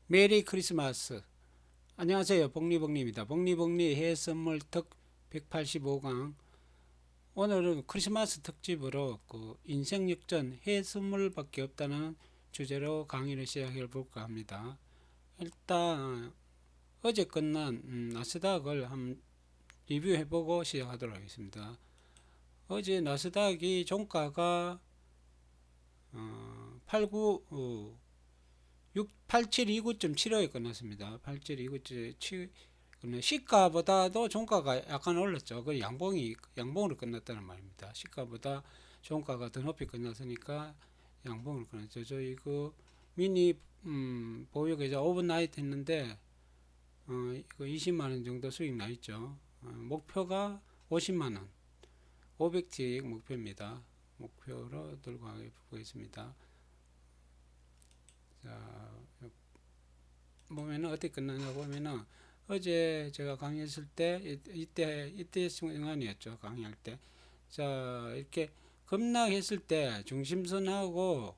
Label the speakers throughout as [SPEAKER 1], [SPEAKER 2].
[SPEAKER 1] 메리 크리스마스. 안녕하세요. 복리복리입니다. 복리복리 해외선물 특 185강. 오늘은 크리스마스 특집으로 인생 역전 해외선물밖에 없다는 주제로 강의를 시작해 볼까 합니다. 일단 어제 끝난 나스닥을 한번 리뷰해보고 시작하도록 하겠습니다. 어제 나스닥이 종가가 89 8729.75에 끝났습니다. 8729.7 시가보다도 종가가 약간 올랐죠. 그 양봉으로 끝났다는 말입니다. 시가보다 종가가 더 높이 끝났으니까 양봉으로 끝났죠. 저 이거 미니 보유 계좌 오버나이트 했는데 이거 20만 원 정도 수익 나 있죠. 목표가 50만 원, 500T 목표입니다. 목표로 들고 가겠습니다. 자, 보면은 어떻게 끝나냐 보면은 어제 제가 강의했을 때 이때 순간이었죠. 강의할 때. 자, 이렇게 급락했을 때 중심선하고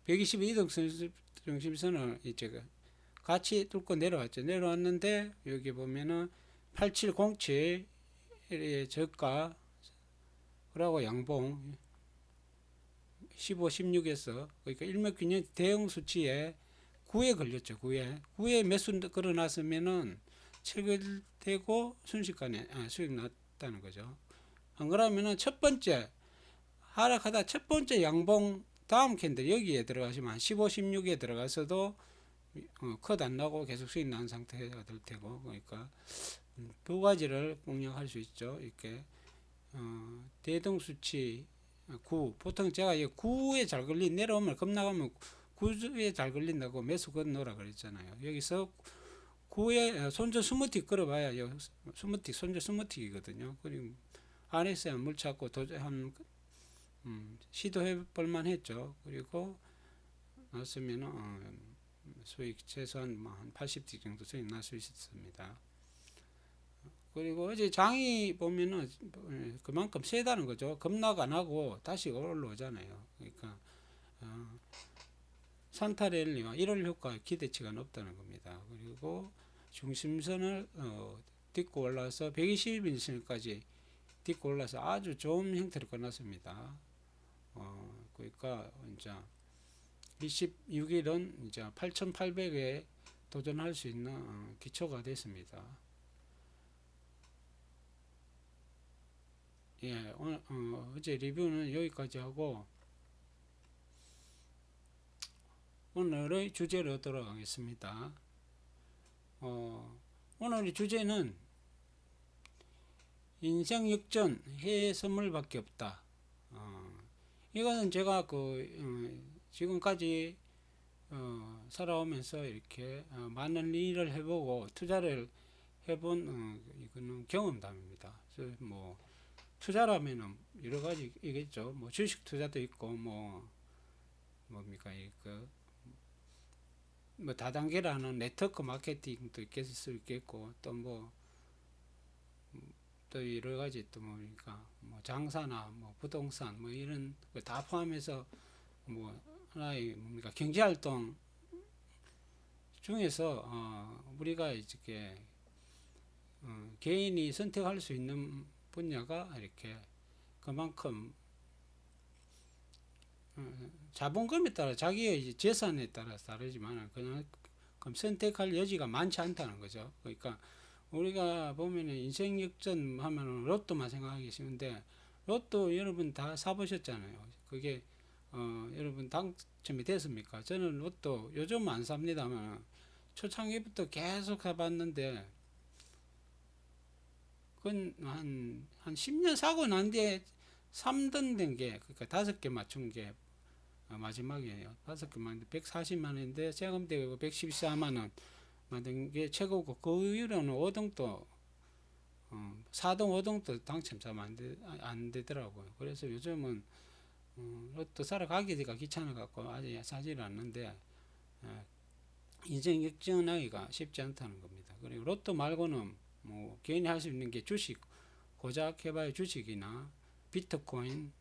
[SPEAKER 1] 122등 중심선을 이제 같이 뚫고 내려왔죠. 내려왔는데 여기 보면은 8707의 저가 그러고 양봉 15, 16에서 그러니까 일맥균형 대응 수치에 9에 걸렸죠. 9에 매수 걸어놨으면은 체결되고 순식간에 수익 났다는 거죠. 안 그러면은 첫 번째 하락하다 첫 번째 양봉 다음 캔들 여기에 들어가시면 15, 16에 들어가서도 컷 안 나고 계속 수익 난 상태가 될 테고 그러니까 두 가지를 공략할 수 있죠. 이렇게 대등 수치 9 보통 제가 9에 잘 걸린 내려오면 급나가면 9에 잘 걸린다고 매수 건너라 그랬잖아요. 여기서 9에 손절 스무틱 걸어봐야 스무틱 손절 스무틱이거든요. 그리고 안에서 물 찾고 도저히 시도해 볼만 했죠. 그리고 났으면 수익 최소한 한 80티 정도 수익 날 수 있었습니다. 그리고 어제 장이 보면은 그만큼 세다는 거죠. 급락 안 하고 다시 올라오잖아요. 그러니까 산타랠리와 1월 효과 기대치가 높다는 겁니다. 그리고 중심선을 딛고 올라서 121선까지 딛고 올라서 아주 좋은 형태로 끝났습니다. 그러니까 이제 26일은 이제 8,800에 도전할 수 있는 기초가 됐습니다. 예, 어제 리뷰는 여기까지 하고 오늘의 주제로 돌아가겠습니다. 오늘의 주제는 인생 역전 해외 선물밖에 없다. 이거는 제가 지금까지 살아오면서 이렇게 많은 일을 해보고 투자를 해본 이거는 경험담입니다. 뭐 투자라면은 여러 가지 이겠죠. 뭐 주식 투자도 있고 뭡니까 뭐 다단계라는 네트워크 마케팅도 있을 수 있겠고 또 여러 가지 또 뭡니까 뭐 장사나 뭐 부동산 뭐 이런 거 다 포함해서 뭐 하나의 뭡니까 경제 활동 중에서 우리가 이렇게 개인이 선택할 수 있는 분야가 이렇게 그만큼 자본금에 따라 자기의 재산에 따라 다르지만 그만큼 선택할 여지가 많지 않다는 거죠. 그러니까 우리가 보면은 인생 역전 하면은 로또만 생각하기 쉬운데 로또 여러분 다 사보셨잖아요. 그게 여러분 당첨이 됐습니까? 저는 로또 요즘 안 삽니다만 초창기부터 계속 사봤는데 그건 한 10년 사고 난 뒤에 3등 된 게 그러니까 5개 맞춘 게 마지막이에요. 5개 맞는데 140만 원인데 세금대고 114만 원 만든 게 최고고 그 이후로는 5등도 4등 5등도 당첨자면 안 되더라고요. 그래서 요즘은 로또 사러 가기가 귀찮아 갖고 아직 사질 않는데 인생 역전하기가 쉽지 않다는 겁니다. 그리고 로또 말고는 뭐 개인이 할 수 있는 게 주식 고작 해봐야 주식이나 비트코인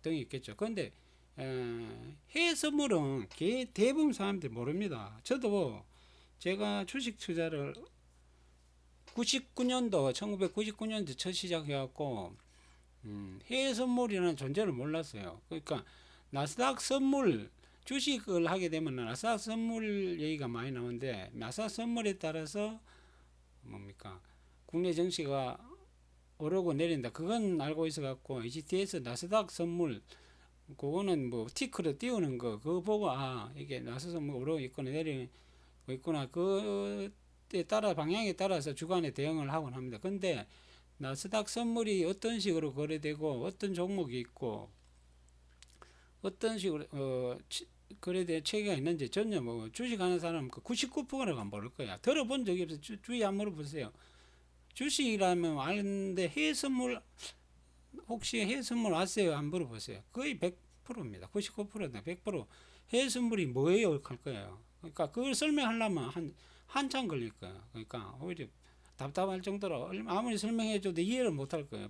[SPEAKER 1] 등이 있겠죠. 그런데 해외 선물은 대부분 사람들이 모릅니다. 저도 제가 주식 투자를 1999년도 첫 시작해갖고 해외 선물이라는 존재를 몰랐어요. 그러니까 나스닥 선물 주식을 하게 되면 나스닥 선물 얘기가 많이 나오는데 나스닥 선물에 따라서 뭡니까 국내 증시가 오르고 내린다. 그건 알고 있어갖고 HTS 나스닥 선물 그거는 뭐 티크로 띄우는 거 그거 보고 이게 나스닥 선물 오르고 있거나 내리고 있구나. 그때 따라 방향에 따라서 주간에 대응을 하곤 합니다. 근데 나스닥 선물이 어떤 식으로 거래되고 어떤 종목이 있고 어떤 식으로 거래된 체계가 있는지 전혀 뭐 주식하는 사람 그 99%가 모를 거야. 들어본 적이 없어. 주위 한번 물어보세요. 주식이라면 아는데 해외 선물 혹시 해외 선물 아세요? 안 물어보세요. 거의 100%입니다. 99%나 100% 해외 선물이 뭐예요? 할 거예요. 그러니까 그걸 설명하려면 한참 걸릴 거예요. 그러니까 오히려 답답할 정도로 아무리 설명해줘도 이해를 못할 거예요.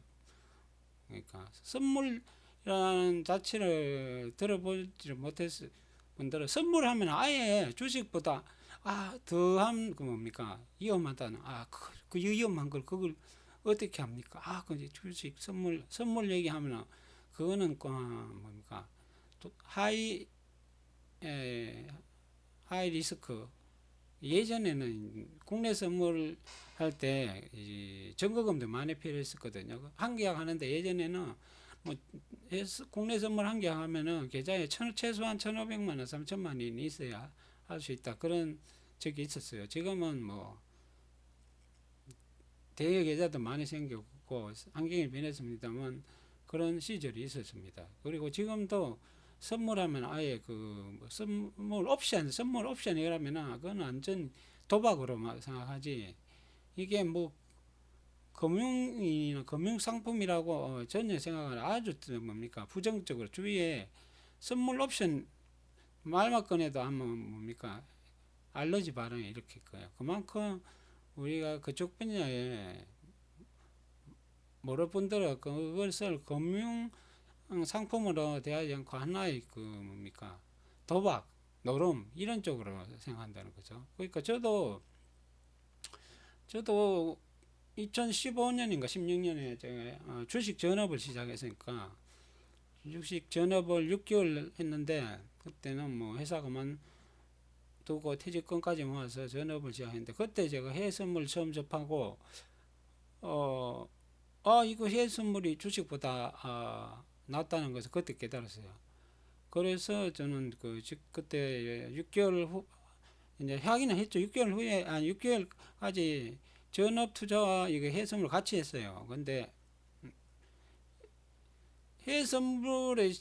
[SPEAKER 1] 그러니까 선물이라는 자체를 들어보지 못했을 분들은 선물하면 아예 주식보다 더한 그 뭡니까 위험하다는 그 위험한 걸 그걸 어떻게 합니까? 그 주식 선물 얘기하면 그거는 뭡니까 하이 하이 리스크. 예전에는 국내 선물 할 때 점거금도 많이 필요했었거든요. 한 계약 하는데 예전에는 뭐 국내 선물 한 계약 하면은 계좌에 최소한 1,500만 원, 3천만 원이 있어야 할 수 있다. 그런 적이 있었어요. 지금은 뭐 대여 계좌도 많이 생겼고 환경이 변했습니다만 그런 시절이 있었습니다. 그리고 지금도 선물하면 아예 선물 옵션이라면 그건 완전 도박으로 생각하지. 이게 뭐 금융이나 금융상품이라고 전혀 생각을 아주 뭡니까 부정적으로 주위에 선물 옵션 말만 꺼내도 하면 뭡니까 알러지 반응이 일으킬 거예요. 그만큼 우리가 그쪽 분야에 모를 분들은 그것을 금융 상품으로 대하지 않고 하나의 뭡니까 도박, 노름 이런 쪽으로 생각한다는 거죠. 그러니까 저도 2015년인가 16년에 제가 주식 전업을 시작했으니까 주식 전업을 6개월 했는데 그때는 뭐 회사 그만두고 퇴직금까지 모아서 전업을 시작했는데 그때 제가 해외 선물 처음 접하고 이거 해외 선물이 주식보다 낫다는 것을 그때 깨달았어요. 그래서 저는 그때 6개월 후 이제 하기는 했죠. 6개월 후에 6개월까지 전업 투자와 이거 해외 선물 같이 했어요. 근데 해외 선물의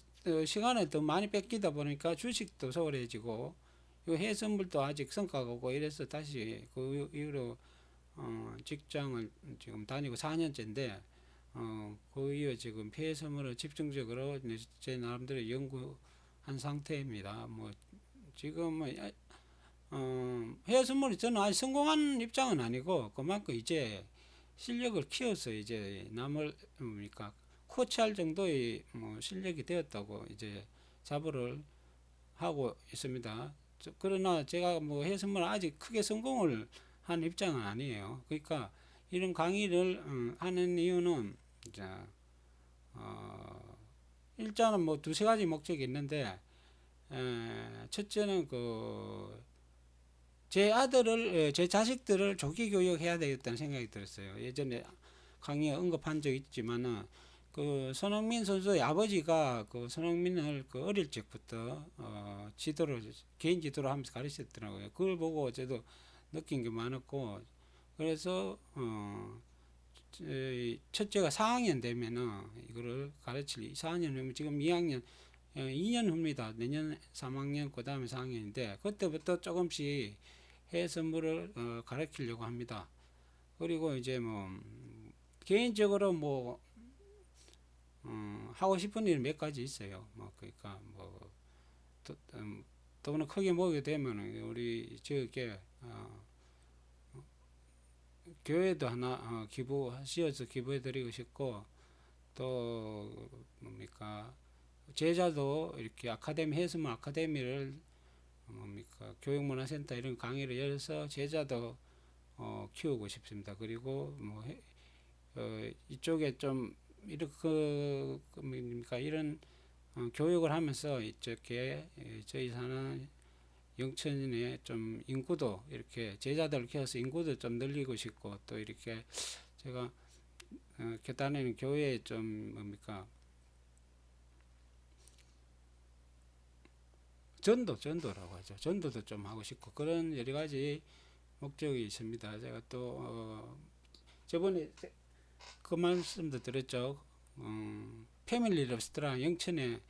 [SPEAKER 1] 시간을 더 많이 뺏기다 보니까 주식도 소홀해지고 해외 선물도 아직 성과가 없고 이래서 다시 그 이후로 직장을 지금 다니고 4년째인데 그 이후에 지금 해외 선물을 집중적으로 제 나름대로 연구한 상태입니다. 뭐 지금은 해외 선물이 저는 아직 성공한 입장은 아니고 그만큼 이제 실력을 키워서 이제 남을 뭡니까 코치할 정도의 뭐 실력이 되었다고 이제 자부를 하고 있습니다. 그러나 제가 뭐 해외 선물 아직 크게 성공을 한 입장은 아니에요. 그러니까 이런 강의를 하는 이유는 자, 일단은 뭐 두세 가지 목적이 있는데 첫째는 제 자식들을 조기 교육해야 되겠다는 생각이 들었어요. 예전에 강의에 언급한 적 있지만은 손흥민 선수의 아버지가 손흥민을 어릴 적부터 개인 지도를 하면서 가르쳤더라고요. 그걸 보고 저도 느낀 게 많았고 그래서 첫째가 4학년 되면은 이거를 가르칠 4학년 되면 지금 2학년 2년 후입니다. 내년 3학년 그 다음에 4학년인데 그때부터 조금씩 해외 선물을 가르치려고 합니다. 그리고 이제 뭐 개인적으로 뭐 하고 싶은 일 몇 가지 있어요. 뭐 그러니까 뭐 돈을 크게 모으게 되면 우리 지역에 교회도 하나 기부해 드리고 싶고 또 뭡니까 제자도 이렇게 아카데미 해수문 아카데미를 뭡니까 교육문화센터 이런 강의를 열어서 제자도 키우고 싶습니다. 그리고 뭐 이쪽에 좀 이렇게 뭡니까 이런 교육을 하면서 이쪽에 저희 사는 영천에 좀 인구도 이렇게 제자들을 키워서 인구도 좀 늘리고 싶고 또 이렇게 제가 다니는 교회에 좀 뭡니까 전도라고 하죠. 전도도 좀 하고 싶고 그런 여러 가지 목적이 있습니다. 제가 또 저번에 그 말씀도 드렸죠. 패밀리 레스토랑 영천에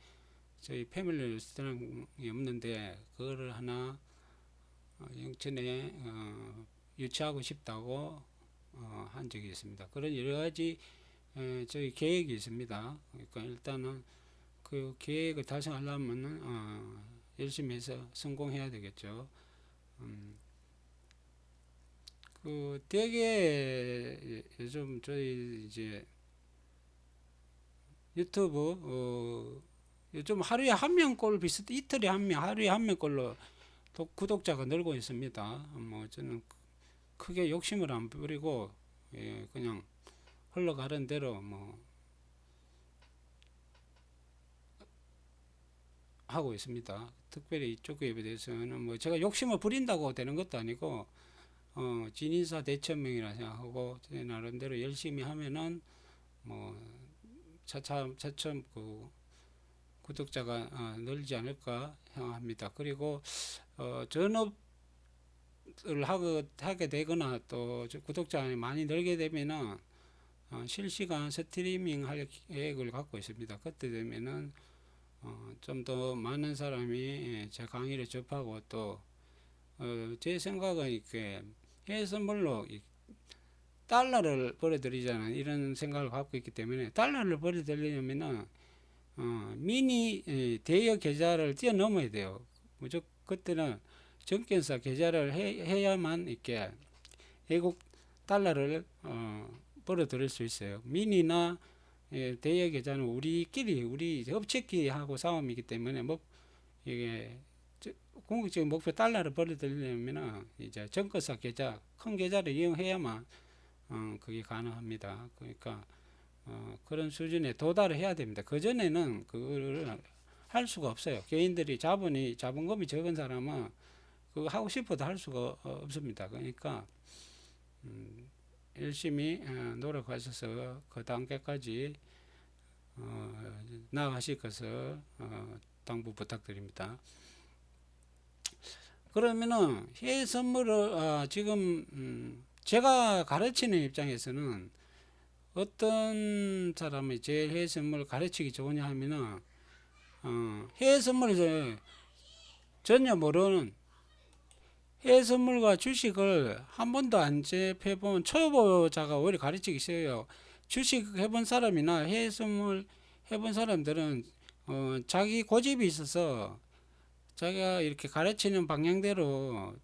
[SPEAKER 1] 저희 패밀리 레스토랑이 없는데 그거를 하나 영천에 유치하고 싶다고 한 적이 있습니다. 그런 여러 가지 저희 계획이 있습니다. 그러니까 일단은 그 계획을 달성하려면 열심히 해서 성공해야 되겠죠. 그 되게 요즘 저희 이제 유튜브 요즘 하루에 한 명꼴 비슷 이틀에 한 명, 하루에 한 명꼴로 구독자가 늘고 있습니다. 뭐 저는 크게 욕심을 안 부리고 그냥 흘러가는 대로 뭐 하고 있습니다. 특별히 이쪽 기업에 대해서는 뭐 제가 욕심을 부린다고 되는 것도 아니고 진인사 대천명이라 생각하고 제 나름대로 열심히 하면은 뭐 차츰 그 구독자가 늘지 않을까 생각합니다. 그리고 전업을 하게 되거나 또 구독자가 많이 늘게 되면은 실시간 스트리밍 할 계획을 갖고 있습니다. 그때 되면은 좀 더 많은 사람이 제 강의를 접하고 또 제 생각은 이렇게 해외선물로 달러를 벌어들이자는 이런 생각을 갖고 있기 때문에 달러를 벌어들이려면은 미니 대여 계좌를 뛰어넘어야 돼요. 무조건 그때는 증권사 계좌를 해야만 이렇게 외국 달러를 벌어들일 수 있어요. 미니나 대여 계좌는 우리 업체끼리 하고 싸움이기 때문에 뭐 이게 궁극적인 목표 달러를 벌어들이려면 이제 증권사 계좌 큰 계좌를 이용해야만 그게 가능합니다. 그러니까 그런 수준에 도달을 해야 됩니다. 그 전에는 그거를 할 수가 없어요. 개인들이 자본금이 적은 사람은 그거 하고 싶어도 할 수가 없습니다. 그러니까 열심히 노력하셔서 그 단계까지 나아가실 것을 당부 부탁드립니다. 그러면은 해외 선물을 지금 제가 가르치는 입장에서는 어떤 사람이 제 해외 선물을 가르치기 좋으냐 하면은 해외 선물을 전혀 모르는 해외 선물과 주식을 한 번도 안 접해본 초보자가 오히려 가르치기 쉬워요. 주식 해본 사람이나 해외 선물 해본 사람들은 자기 고집이 있어서 자기가 이렇게 가르치는 방향대로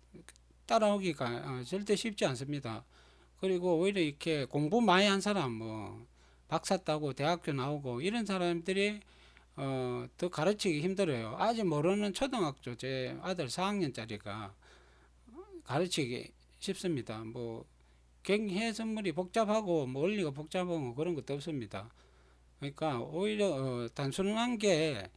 [SPEAKER 1] 따라오기가 절대 쉽지 않습니다. 그리고 오히려 이렇게 공부 많이 한 사람, 뭐 박사 따고 대학교 나오고 이런 사람들이 더 가르치기 힘들어요. 아직 모르는 초등학교 제 아들 4학년짜리가 가르치기 쉽습니다. 뭐 굉장히 선물이 복잡하고 뭐 원리가 복잡하고 그런 것도 없습니다. 그러니까 오히려 단순한 게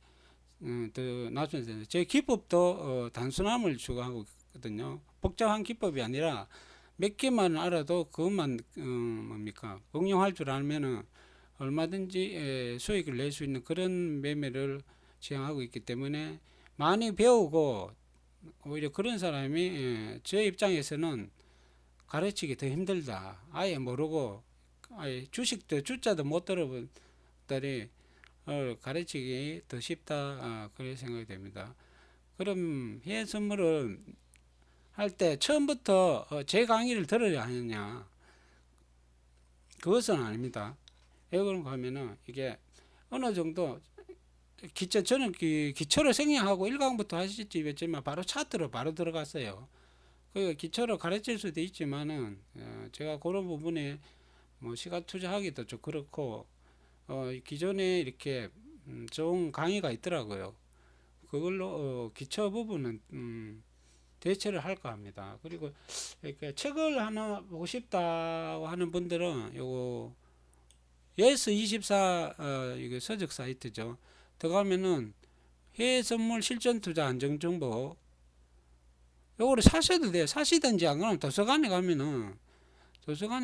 [SPEAKER 1] 더 나중에 제 기법도 단순함을 추구하고 있거든요. 복잡한 기법이 아니라 몇 개만 알아도 그것만 뭡니까 응용할 줄 알면은 얼마든지 수익을 낼 수 있는 그런 매매를 지향하고 있기 때문에 많이 배우고 오히려 그런 사람이 제 입장에서는 가르치기 더 힘들다. 아예 모르고 아예 주식도 주자도 못 들어본 들이 가르치기 더 쉽다. 그렇게 생각이 됩니다. 그럼 해외 선물을 할 때 처음부터 제 강의를 들어야 하느냐? 그것은 아닙니다. 왜 그런가 하면은 이게 어느 정도 저는 기초를 생략하고 1강부터 하실지 했지만 바로 차트로 바로 들어갔어요. 그 기초를 가르칠 수도 있지만은 제가 그런 부분에 뭐 시간 투자하기도 좀 그렇고 기존에 이렇게 좋은 강의가 있더라고요. 그걸로 기초 부분은 대체를 할까 합니다. 그리고 이렇게 책을 하나 보고 싶다고 하는 분들은 요거 예스24 이게 서적 사이트죠. 들어가면은 해외 선물 실전 투자 안정 정보 요거를 사셔도 돼요. 사시든지 안 그러면 도서관에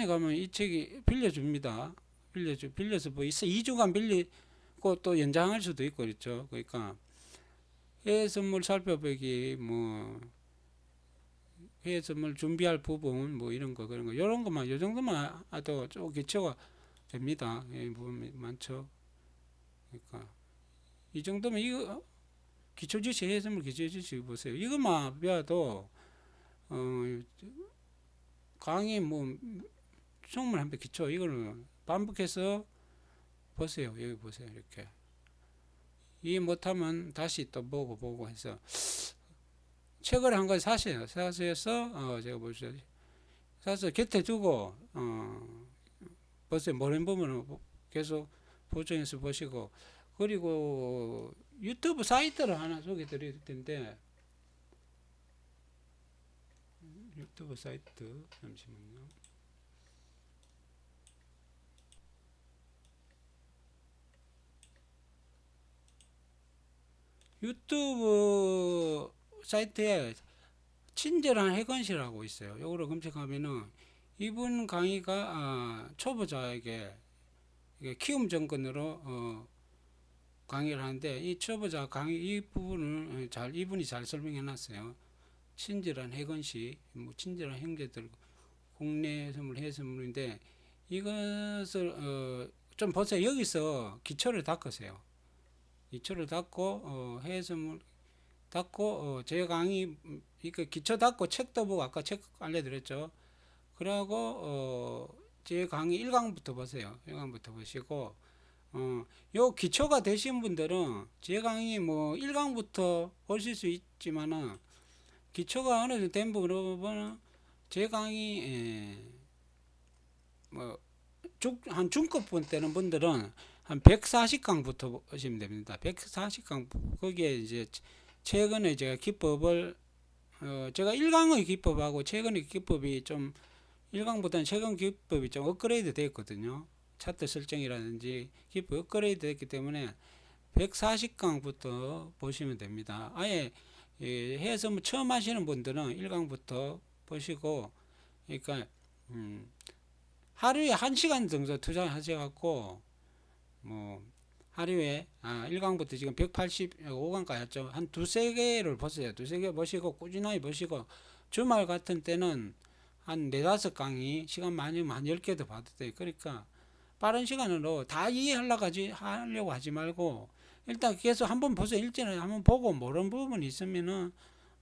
[SPEAKER 1] 가면 이 책이 빌려줍니다. 빌려서 뭐 2주간 빌리고 또 연장할 수도 있고 그렇죠. 그러니까 해외 선물 살펴보기 뭐 해외 선물 준비할 부분 뭐 이런 거 그런 거 이런 것만 요 정도만 해도 좀 기초가 됩니다. 예, 부분 많죠. 그러니까 이 정도면 이거 기초 지식 해외 선물 기초 지식 보세요. 이것만 배워도 강의 뭐 충분한 기초 이거는 반복해서 보세요. 여기 보세요. 이렇게 이해 못하면 다시 또 보고 해서 책을 한 권 사세요. 사셔서 제가 보시죠. 사서 곁에 두고 보세요. 모르는 부분은 계속 보정해서 보시고 그리고 유튜브 사이트를 하나 소개해 드릴 텐데 유튜브 사이트 잠시만요. 유튜브 사이트에 친절한 해건실하고 있어요. 요거를 검색하면은 이분 강의가 초보자에게 키움 정권으로 강의를 하는데 이 초보자 강의 이 부분을 이분이 잘 설명해 놨어요. 친절한 해건시, 뭐 친절한 형제들, 국내 선물, 해외 선물인데 이것을 좀 보세요. 여기서 기초를 닦으세요. 기초를 닦고 해외 선물 닦고 제 강의 이거 기초 닦고 책도 보고 아까 책 알려드렸죠. 그러고 제 강의 1강부터 보세요. 1강부터 보시고 요 기초가 되신 분들은 제 강의 뭐 1강부터 보실 수 있지만은 기초가 어느 정도 된 부분은 제 강의 한 중급분 되는 분들은 한 140강부터 보시면 됩니다. 140강 거기에 이제 최근에 제가 기법을 제가 1강의 기법하고 최근의 기법이 좀 1강보다는 최근 기법이 좀 업그레이드 되었거든요. 차트 설정이라든지 기법 업그레이드 됐기 때문에 140강부터 보시면 됩니다. 아예 해서 뭐 처음 하시는 분들은 1강부터 보시고 그러니까 하루에 1시간 정도 투자하셔갖고 뭐 하루에 1강부터 지금 185강까지 했죠. 한 두세 개를 보세요. 두세 개 보시고 꾸준하게 보시고 주말 같은 때는 한 네다섯 강의 시간 많으면 한 10개도 봐도 돼요. 그러니까 빠른 시간으로 다 하려고 하지 말고 일단 계속 한번 보세요. 일전에 한번 보고 모르는 부분이 있으면은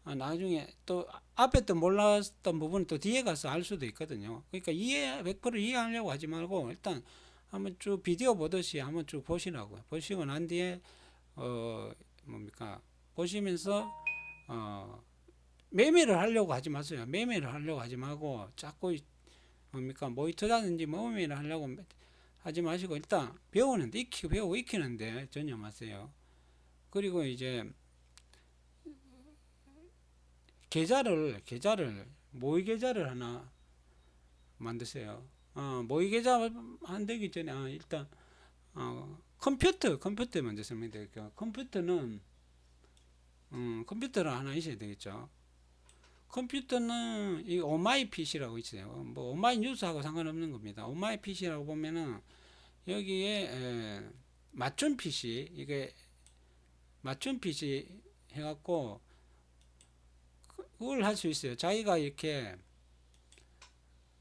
[SPEAKER 1] 나중에 또 앞에 또 몰랐던 부분 또 뒤에 가서 알 수도 있거든요. 그러니까 100% 이해하려고 하지 말고 일단 한번 쭉 비디오 보듯이 한번 쭉 보시라고요. 보시고 난 뒤에 뭡니까 보시면서 매매를 하려고 하지 마세요. 매매를 하려고 하지 말고 자꾸 뭡니까 모의투자든지 매매를 하려고 하지 마시고 일단 배우는데 배우고 익히는데 전념하세요. 그리고 이제 계좌를 모의 계좌를 하나 만드세요. 모의 계좌 만들기 전에 일단 컴퓨터 먼저 설명드릴게요. 컴퓨터를 하나 있어야 되겠죠. 컴퓨터는 이 오마이 PC라고 있어요. 뭐 오마이 뉴스하고 상관없는 겁니다. 오마이 PC라고 보면은 여기에 맞춤 PC 이게 맞춤 PC 해갖고 그걸 할 수 있어요. 자기가 이렇게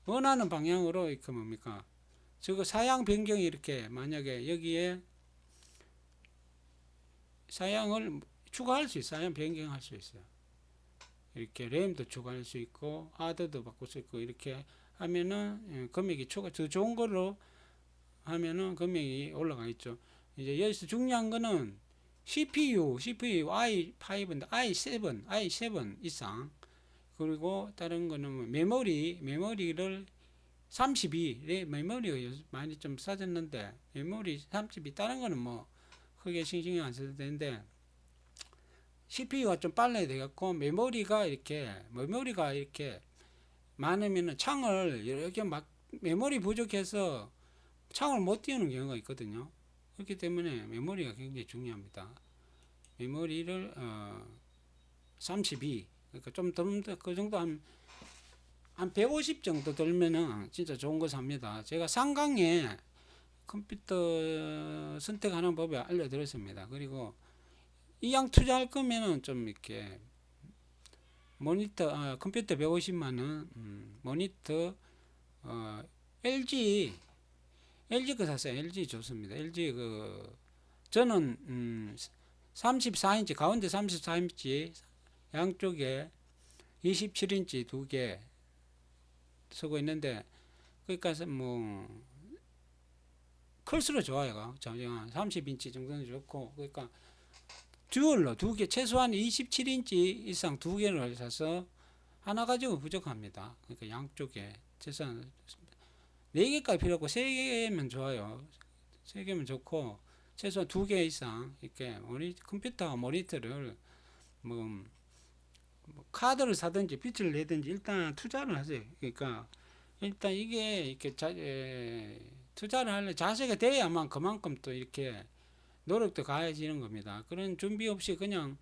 [SPEAKER 1] 원하는 방향으로 이렇게 뭡니까 저거 사양 변경이 이렇게 만약에 여기에 사양을 추가할 수 있어요. 사양 변경할 수 있어요. 이렇게 램도 추가할 수 있고 하드도 바꿀 수 있고 이렇게 하면은 금액이 더 좋은 걸로 하면은 금액이 올라가 있죠. 이제 여기서 중요한 거는 CPU i5인데 i7 이상 그리고 다른 거는 뭐 메모리를 32 메모리가 많이 좀 싸졌는데 메모리 32 다른 거는 뭐 크게 신경 안 써도 되는데 CPU가 좀 빨라야 되겠고 메모리가 이렇게 많으면은 창을 여러 개 막 메모리 부족해서 창을 못 띄우는 경우가 있거든요. 그렇기 때문에 메모리가 굉장히 중요합니다. 메모리를 32 그러니까 좀 더 그 정도 한 150 정도 들면은 진짜 좋은 거 삽니다. 제가 상강에 컴퓨터 선택하는 법을 알려드렸습니다. 그리고 이양 투자할 거면은 좀 이렇게 모니터 컴퓨터 150만원 모니터 LG 거 샀어요. LG 좋습니다. LG 저는 34인치 가운데 34인치 양쪽에 27인치 두 개 쓰고 있는데 그러니까 뭐 클수록 좋아요. 30인치 정도는 좋고 그러니까 듀얼로 두 개 최소한 27인치 이상 두 개를 사서 하나 가지고 부족합니다. 그러니까 양쪽에 최소한 4개까지 필요 없고 3개면 좋아요. 3개면 좋고 최소한 2개 이상 이렇게 컴퓨터 모니터를 뭐 카드를 사든지 빚을 내든지 일단 투자를 하세요. 그러니까 일단 이게 이렇게 투자를 하려 자세가 돼야만 그만큼 또 이렇게 노력도 가해지는 겁니다. 그런 준비 없이 그냥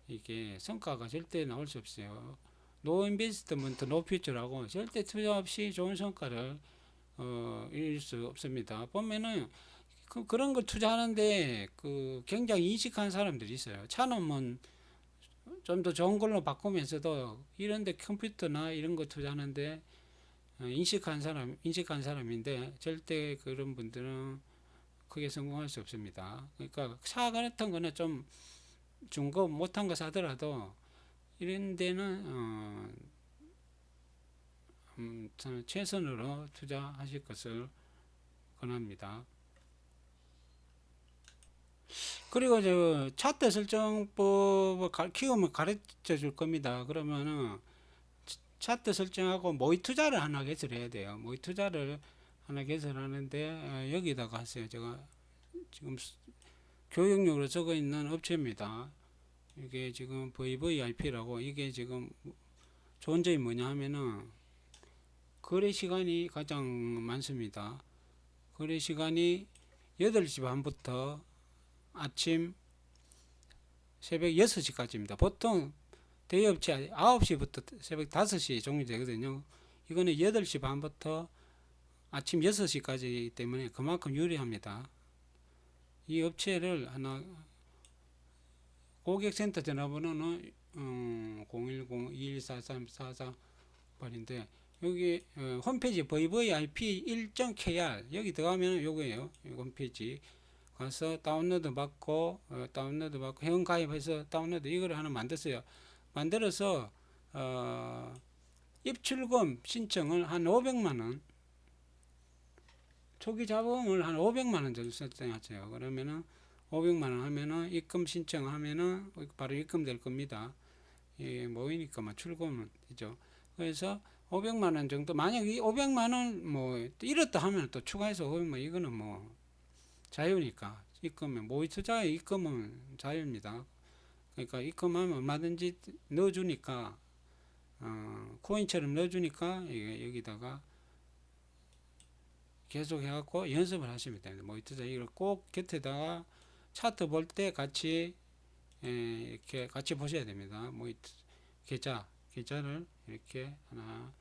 [SPEAKER 1] 이게 성과가 절대 나올 수 없어요. 노 인베스트먼트 노 퓨처라고 절대 투자 없이 좋은 성과를 이룰 수 없습니다. 보면은 그런 걸 투자하는데 굉장히 인식한 사람들이 있어요. 차는 뭐 좀 더 좋은 걸로 바꾸면서도 이런데 컴퓨터나 이런 거 투자하는데 인식한 사람인데 절대 그런 분들은 크게 성공할 수 없습니다. 그러니까 차 같은 거는 좀 중고 못한 거 사더라도 이런 데는 저는 최선으로 투자하실 것을 권합니다. 그리고 저 차트 설정법을 키우면 가르쳐 줄 겁니다. 그러면은 차트 설정하고 모의 투자를 하나 개설해야 돼요. 모의 투자를 하나 개설하는데 여기다가 하세요. 제가 지금 교육용으로 적어 있는 업체입니다. 이게 지금 VVIP라고 이게 지금 좋은 점이 뭐냐 하면은 거래 시간이 가장 많습니다. 거래 시간이 8시 반부터 아침 새벽 6시까지입니다. 보통 대여업체 9시부터 새벽 5시 종료되거든요. 이거는 8시 반부터 아침 6시까지이기 때문에 그만큼 유리합니다. 이 업체를 하나 고객센터 전화번호는 010-2143-4488인데 여기 홈페이지 VVIP 1.kr 여기 들어가면 요거예요. 홈페이지 가서 다운로드 받고 회원 가입해서 다운로드 이거를 하나 만들었어요. 만들어서 입출금 신청을 한 500만원 초기 자본을 한 500만원 정도 설정하세요. 그러면은 500만원 하면은 입금 신청하면은 바로 입금될 겁니다. 예, 모이니까 출금은 되죠. 그래서 500만원 정도 만약 이 500만원 뭐 이렇다 하면 또 추가해서 500만원 이거는 뭐 자유니까 입금은 모의 투자의 입금은 자유입니다. 그러니까 입금하면 얼마든지 넣어주니까 코인처럼 넣어주니까 여기다가 계속 해갖고 연습을 하시면 됩니다. 모의 투자 이걸 꼭 곁에다가 차트 볼 때 같이 이렇게 같이 보셔야 됩니다. 모의 계좌를 이렇게 하나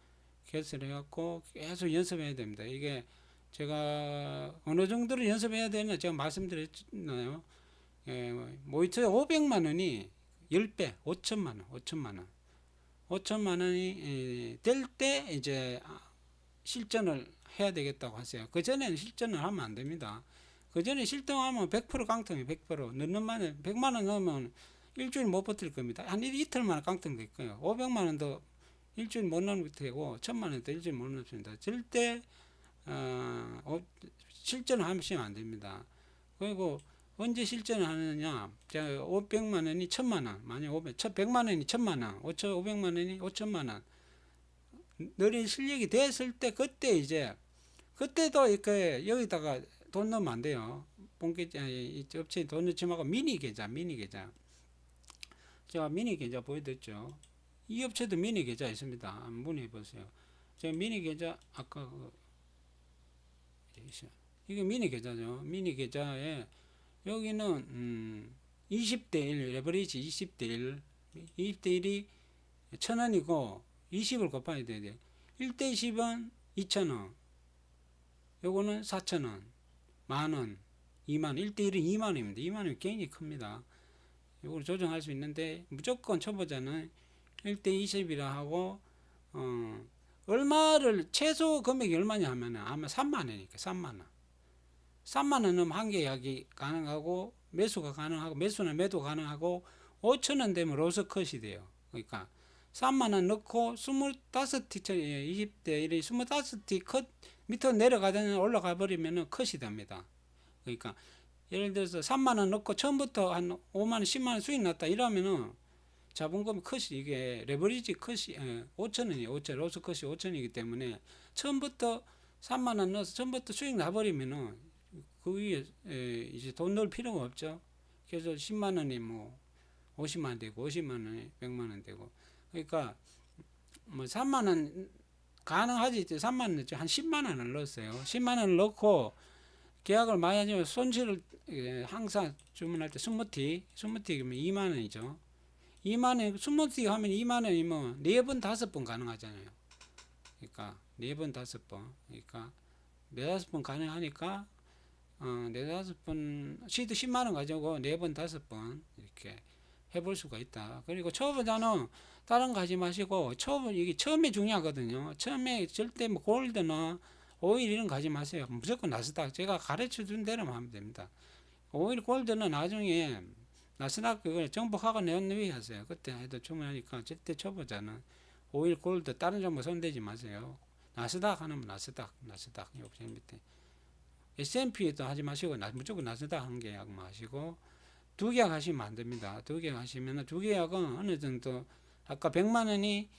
[SPEAKER 1] 개설해 갖고 계속 연습해야 됩니다. 이게 제가 어느 정도로 연습해야 되나 제가 말씀드렸나요? 모의 투자 500만 원이 10배 5천만 원이 될 때 이제 실전을 해야 되겠다고 하세요. 그 전에는 실전을 하면 안 됩니다. 그 전에 실전하면 100% 깡통이에요. 100% 넣는 만에 100만 원 넣으면 일주일 못 버틸 겁니다. 한 이틀만 깡통될 거예요. 500만 원도 일주일 못 넣는 되고 1000만 원도 일주일 못 넣습니다. 절대 실전을 하시면 안 됩니다. 그리고 언제 실전을 하느냐? 500만 원이 1000만 원, 만약 100만 원이 1000만 원, 500만 원이 5천만 원. 너린 실력이 됐을 때 그때도 이렇게 여기다가 돈 넣으면 안 돼요. 본계좌, 이 업체 돈 넣지 말고 미니 계좌. 제가 미니 계좌 보여드렸죠. 이 업체도 미니 계좌 있습니다. 한번 문의해 보세요. 제가 미니 계좌 아까 이게 미니 계좌죠. 미니 계좌에 여기는 20대 1 레버리지 20대 1 20대 1이 1,000원이고 20을 곱해야 돼요. 1대 10은 2,000원. 요거는 4,000원. 만원. 2만 1대 1은 2만원입니다. 2만원이 굉장히 큽니다. 이걸 조정할 수 있는데 무조건 초보자는 1대 20이라 하고 얼마를 최소 금액이 얼마냐 하면은 아마 3만원이니까 3만원 넣으면 한 개 약이 가능하고 매수가 가능하고 매수나 매도 가능하고 5천원 되면 로스컷이 돼요. 그러니까 3만원 넣고 25티 20대 1이 25티 컷 밑으로 내려가다 올라가 버리면 컷이 됩니다. 그러니까 예를 들어서 3만원 넣고 처음부터 한 5만원 10만원 수익 났다 이러면은 자본금 컷이 이게 레버리지 컷이 5천원이에요. 5천 로스 컷이 5천이기 때문에 처음부터 3만원 넣어서 처음부터 수익 나버리면은 그 위에 이제 돈 넣을 필요가 없죠. 그래서 10만원이 뭐 50만원 되고 50만원이 100만원 되고 그러니까 뭐 3만원 가능하지. 3만원 넣죠. 한 10만원을 넣었어요. 10만원을 넣고 계약을 많이 하지만 손실을 항상 주문할 때 스무티 그러면 2만원이죠. 2만원 스무티 하면 2만원이면 4번 5번 가능하잖아요. 그러니까 4번 5번 그러니까 4-5번 가능하니까 4-5번 시드 10만원 가지고 4번 5번 이렇게 해볼 수가 있다. 그리고 초보자는 다른 거 하지 마시고 이게 처음에 중요하거든요. 처음에 절대 뭐 골드나 오일 이런 거 하지 마세요. 무조건 나스닥 제가 가르쳐 준 대로만 하면 됩니다. 오일 골드는 나중에 나스닥 그걸 정복하고 내놓으 하세요. 그때 해도 충분하니까 절대 초보자는 오일 골드 다른 종목 손대지 마세요. 나스닥 하면 나스닥 욕심 밑에 S&P도 하지 마시고 무조건 나스닥 한 계약만 하시고 두 계약 하시면 안 됩니다. 두 계약 하시면 두 계약은 어느 정도 아까 100만원이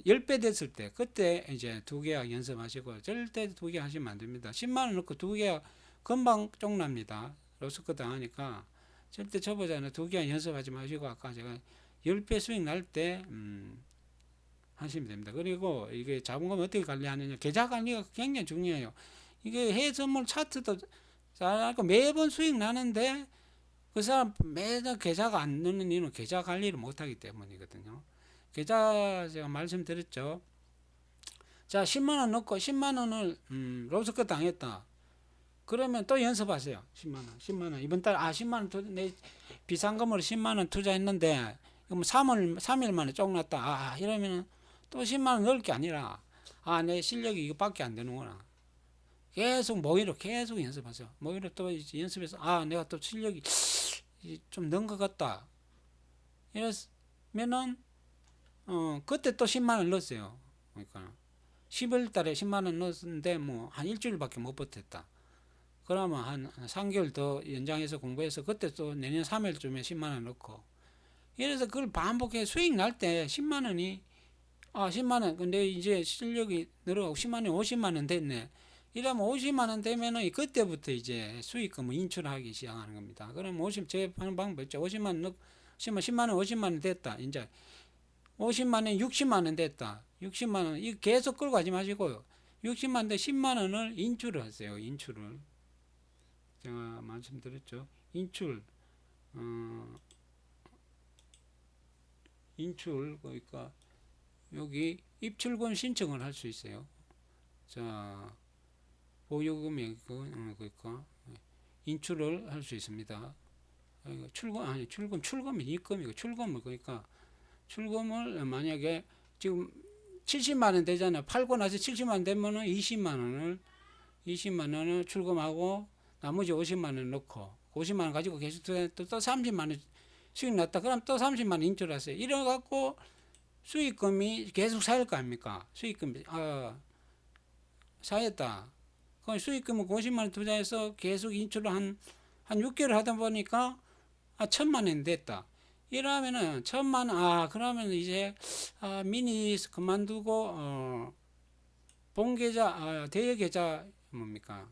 [SPEAKER 1] 10배 됐을 때 그때 이제 두 계약 연습하시고 절대 두 계약 하시면 안 됩니다. 10만원 넣고 두 계약 금방 쪽납니다. 로스컷 당하니까 절대 초보자는 두 계약 연습하지 마시고 아까 제가 10배 수익 날 때 하시면 됩니다. 그리고 이게 자본금 어떻게 관리하느냐 계좌 관리가 굉장히 중요해요. 이게 해외선물 차트도 잘 알고 매번 수익 나는데 그 사람 매달 계좌가 안 넣는 이유는 계좌 관리를 못하기 때문이거든요. 계좌 제가 말씀드렸죠. 자 10만원 넣고 10만원을 로스컷 당했다. 그러면 또 연습하세요. 10만원 이번 달 10만원 내 비상금으로 10만원 투자했는데 3일 만에 쪽났다. 이러면 또 10만원 넣을 게 아니라 내 실력이 이거밖에 안 되는구나. 계속 모의로 계속 연습하세요. 모의로 또 연습해서 내가 또 실력이 좀 는 것 같다. 이러면은 그때 또 10만원 넣었어요. 그러니까 11월 달에 10만원 넣었는데 뭐 한 일주일밖에 못 버텼다. 그러면 한 3개월 더 연장해서 공부해서 그때 또 내년 3월쯤에 10만원 넣고 이래서 그걸 반복해 수익 날 때 10만원이 10만원 근데 이제 실력이 늘어가고 10만원 50만원 됐네. 이러면 50만원 되면은 그때부터 이제 수익금을 인출하기 시작하는 겁니다. 그럼 제 하는 방법 있죠. 50만원 넣고 10만원 50만원 됐다. 이제 50만원 60만원 됐다. 60만원 이 계속 끌고 가지 마시고요. 60만원 대 10만원을 인출을 하세요. 인출을 제가 말씀드렸죠. 인출 그러니까 여기 입출금 신청을 할 수 있어요. 자 보유금액 그러니까 인출을 할 수 있습니다. 출금이 입금이고 출금을 그러니까 출금을 만약에 지금 70만원 되잖아요. 팔고 나서 70만원 되면은 20만원을 출금하고 나머지 50만원 넣고 50만원 가지고 계속 또 30만원 수익 났다. 그럼 또 30만원 인출하세요. 이래갖고 수익금이 계속 쌓일 거 아닙니까? 수익금이 쌓였다. 그 수익금은 50만원 투자해서 계속 인출을 한 6개월 하다 보니까 1,000만원 됐다. 이러면은 1,000만원 그러면 이제 미니 그만두고 본계좌 대여계좌 뭡니까?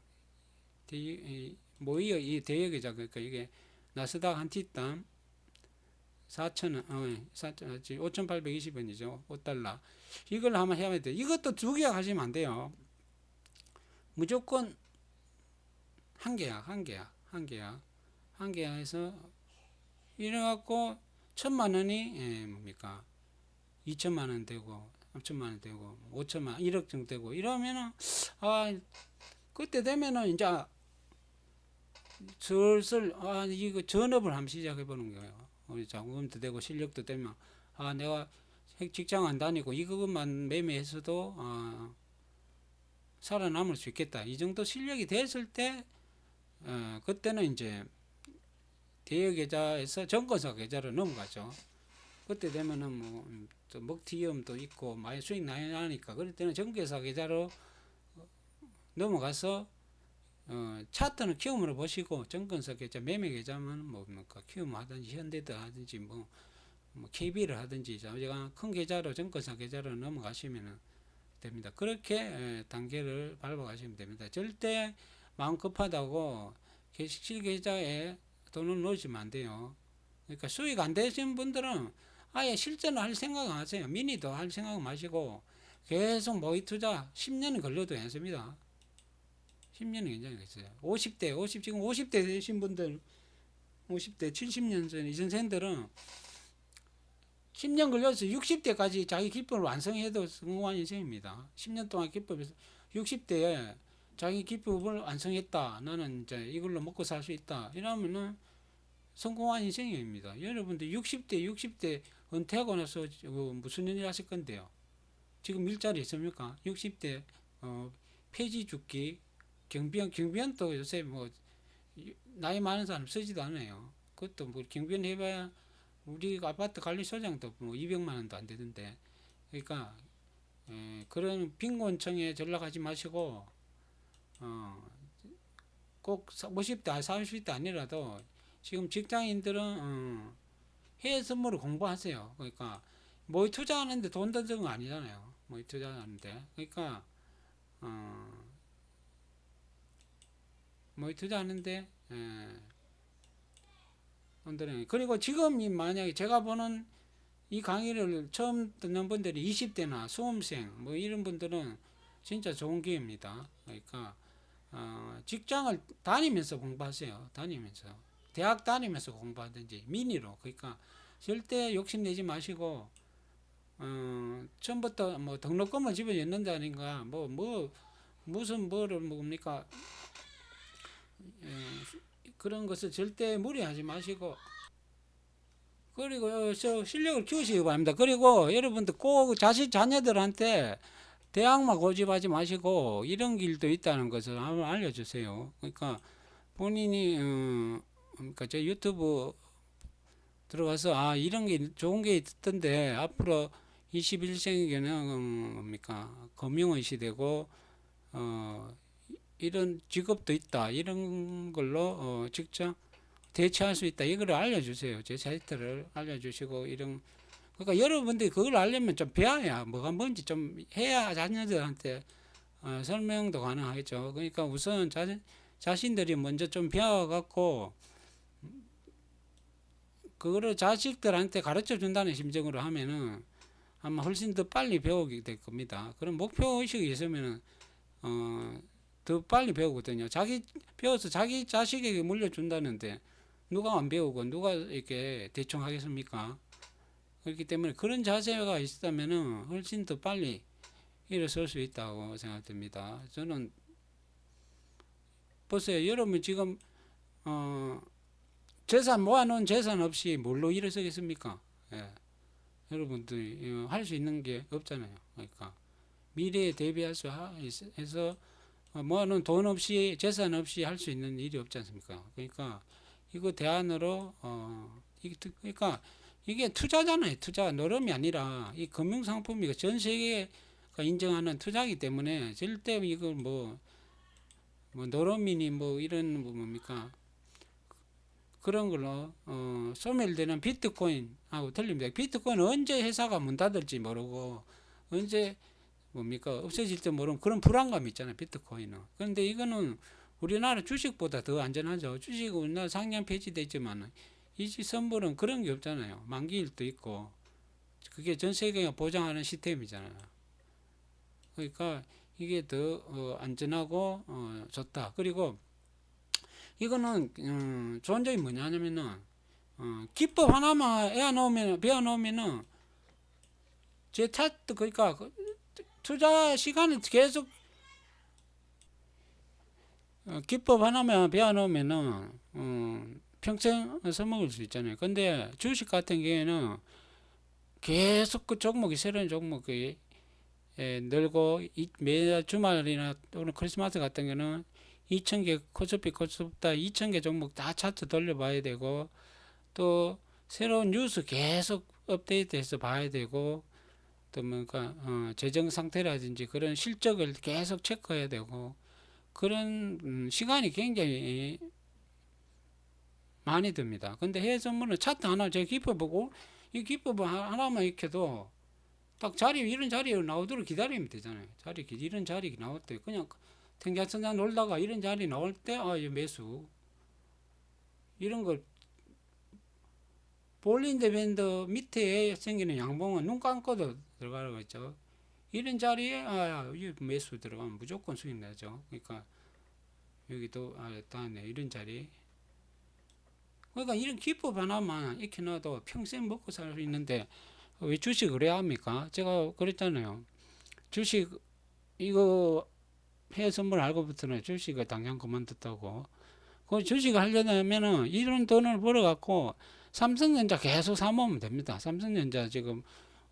[SPEAKER 1] 모의 이 대여계좌, 그러니까 이게 나스닥 한 티당 4,000원, 5,820원이죠. 5달러. 이걸 한번 해야 돼요. 이것도 두 계약 하시면 안 돼요. 무조건 한 계약 해서 이래갖고 1,000만 원이 뭡니까? 2천만 원 되고 3천만 원 되고 5천만 원, 1억 정도 되고 이러면은 그때 되면은 이제 슬슬 이거 전업을 한번 시작해 보는 거예요. 우리 자금도 되고 실력도 되면 내가 직장 안 다니고 이것만 매매해서도 살아남을 수 있겠다. 이 정도 실력이 됐을 때 그때는 이제 대여 계좌에서 정권사 계좌로 넘어가죠. 그때 되면은 뭐 또 먹튀위험도 있고 많이 수익 나니까 그럴 때는 정권사 계좌로 넘어가서 차트는 키움으로 보시고 정권사 계좌 매매 계좌면 뭡니까 키움 하든지 현대드 하든지 뭐 KB를 하든지 제가 큰 계좌로 정권사 계좌로 넘어가시면 됩니다. 그렇게 단계를 밟아가시면 됩니다. 절대 마음 급하다고 실 계좌에 돈을 넣으시면 안 돼요. 그러니까 수익 안 되신 분들은 아예 실전을 할 생각 안 하세요. 미니도 할 생각 마시고 계속 모의 투자 10년은 걸려도 괜찮습니다. 10년은 괜찮겠어요. 50대, 지금 50대 되신 분들, 50대, 70년 전 이전 세들은 10년 걸려서 60대까지 자기 기법을 완성해도 성공한 인생입니다. 10년 동안 기법에서 60대에 자기 기법을 완성했다. 나는 이제 이걸로 먹고 살 수 있다. 이러면은 성공한 인생입니다. 여러분들 60대 은퇴하고 나서 무슨 일 하실 건데요? 지금 일자리 있습니까? 60대 폐지 죽기 경비원도 요새 뭐 나이 많은 사람 쓰지도 않아요. 그것도 뭐 경비원 해봐야 우리 아파트 관리소장도 뭐 200만 원도 안 되던데. 그러니까 그런 빈곤층에 전락하지 마시고 꼭 50대 30대 아니라도 지금 직장인들은 해외 선물을 공부하세요. 그러니까 모의 투자하는데 돈 드는 거 아니잖아요. 모의 투자하는데 그러니까 모의 투자하는데 그리고 지금 만약에 제가 보는 이 강의를 처음 듣는 분들이 20대나 수험생 뭐 이런 분들은 진짜 좋은 기회입니다. 그러니까 직장을 다니면서 공부하세요. 대학 다니면서 공부하든지 미니로. 그러니까 절대 욕심내지 마시고 처음부터 뭐 등록금을 집에 넣는다든가 무슨 뭐를 뭡니까 그런 것을 절대 무리하지 마시고 그리고 실력을 키우시기 바랍니다. 그리고 여러분들 꼭 자녀들한테 대학만 고집하지 마시고 이런 길도 있다는 것을 한번 알려주세요. 그러니까 본인이 그러니까 제 유튜브 들어가서 이런 게 좋은 게 있던데 앞으로 21세기에는 뭡니까 금융의 시대고 이런 직업도 있다 이런 걸로 직접 대처할 수 있다 이거를 알려주세요. 제 사이트를 알려주시고 그러니까 여러분들이 그걸 알려면 좀 배워야 뭐가 뭔지 좀 해야 자녀들한테 설명도 가능하겠죠. 그러니까 우선 자신들이 먼저 좀 배워갖고 그거를 자식들한테 가르쳐 준다는 심정으로 하면은 아마 훨씬 더 빨리 배우게 될 겁니다. 그런 목표 의식이 있으면은 더 빨리 배우거든요. 배워서 자기 자식에게 물려준다는데 누가 안 배우고 누가 이렇게 대충 하겠습니까? 그렇기 때문에 그런 자세가 있다면은 훨씬 더 빨리 일어설 수 있다고 생각됩니다. 저는 보세요. 여러분 지금 모아놓은 재산 없이 뭘로 일어서겠습니까? 여러분들이 할 수 있는 게 없잖아요. 그러니까 미래에 대비할 수 해서 모아놓은 돈 없이 재산 없이 할 수 있는 일이 없지 않습니까? 그러니까 이거 대안으로 그러니까 이게 투자잖아요. 투자 노름이 아니라 이 금융상품이 전 세계가 인정하는 투자이기 때문에 절대 이걸 뭐 노름이니 뭐 이런 뭡니까 그런 걸로 소멸되는 비트코인하고 틀립니다. 비트코인은 언제 회사가 문 닫을지 모르고 언제 뭡니까 없어질지 모르는 그런 불안감이 있잖아요. 비트코인은. 그런데 이거는 우리나라 주식보다 더 안전하죠. 주식은 우리나라 상장 폐지돼 있지만 이지 선물은 그런 게 없잖아요. 만기일도 있고 그게 전 세계가 보장하는 시스템이잖아요. 그러니까 이게 더 안전하고 좋다. 그리고 이거는 좋은 점이 뭐냐면은 기법 하나만 배워놓으면은 제 차트 그러니까 투자 시간을 계속 기법 하나만 배워놓으면은 평생 써먹을 수 있잖아요. 근데 주식 같은 경우에는 계속 그 종목이 새로운 종목이 늘고 매달 주말이나 또는 크리스마스 같은 경우는 2,000개 코스피 다 2,000개 종목 다 차트 돌려봐야 되고 또 새로운 뉴스 계속 업데이트해서 봐야 되고 또 뭔가 재정 상태라든지 그런 실적을 계속 체크해야 되고 그런 시간이 굉장히 많이 듭니다. 근데 해외 선물은 차트 하나 제가 기법 보고 이 기법 하나만 익혀도 딱 이런 자리에 나오도록 기다리면 되잖아요. 이런 자리 나올 때 그냥 탱자천장 놀다가 이런 자리 나올 때 매수 이런 걸 볼린저 밴드 밑에 생기는 양봉은 눈 감고도 들어가는 거죠. 이런 자리에 매수 들어가면 무조건 수익 나죠. 그러니까 여기도 다네 이런 자리. 그러니까 이런 기법 하나만 익혀놔도 평생 먹고 살 수 있는데 왜 주식을 해야 합니까? 제가 그랬잖아요. 주식 이거 해외 선물 알고부터는 주식을 당장 그만뒀다고. 그 주식을 하려면은 이런 돈을 벌어갖고 삼성전자 계속 사모으면 됩니다. 삼성전자 지금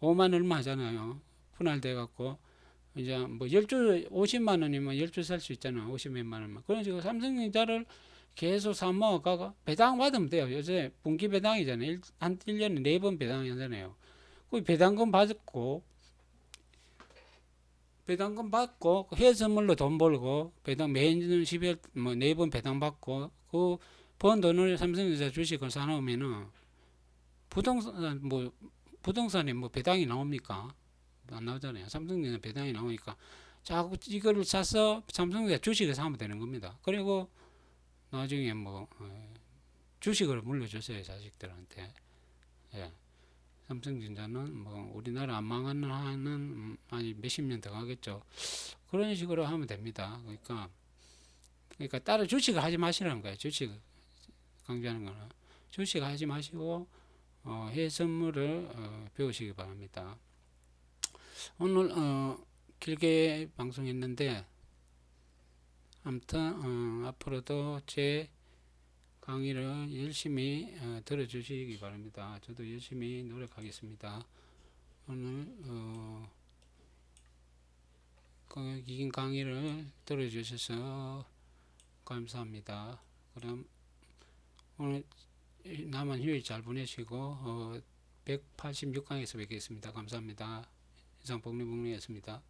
[SPEAKER 1] 5만 얼마 하잖아요. 분할돼갖고 이제 뭐 10주 50만 원이면 10주 살 수 있잖아. 50몇만 원만. 그런 식으로 삼성전자를 계속 사모아가고 배당 받으면 돼요. 요새 분기 배당이잖아요. 한 1년에 4번 배당이잖아요. 그 배당금 받고 해외 선물로 돈 벌고 배당 매년 12월 뭐 4번 배당 받고 그 번 돈을 삼성전자 주식을 사놓으면은 부동산에 뭐 배당이 나옵니까? 안 나오잖아요. 삼성전자 배당이 나오니까 자꾸 이거를 사서 삼성전자 주식을 사면 되는 겁니다. 그리고 나중에 뭐 주식을 물려줬어요. 자식들한테. 예. 삼성전자는 뭐 우리나라 안 망하는 한은 아니 몇십 년 더 가겠죠. 그런 식으로 하면 됩니다. 그러니까 따로 주식을 하지 마시라는 거예요. 주식 강조하는 거는 주식 하지 마시고 해외 선물을 배우시기 바랍니다. 오늘 길게 방송했는데 아무튼 앞으로도 제 강의를 열심히 들어주시기 바랍니다. 저도 열심히 노력하겠습니다. 오늘 긴 강의를 들어주셔서 감사합니다. 그럼 오늘 남은 휴일 잘 보내시고 186강에서 뵙겠습니다. 감사합니다. 이상 복리복리였습니다.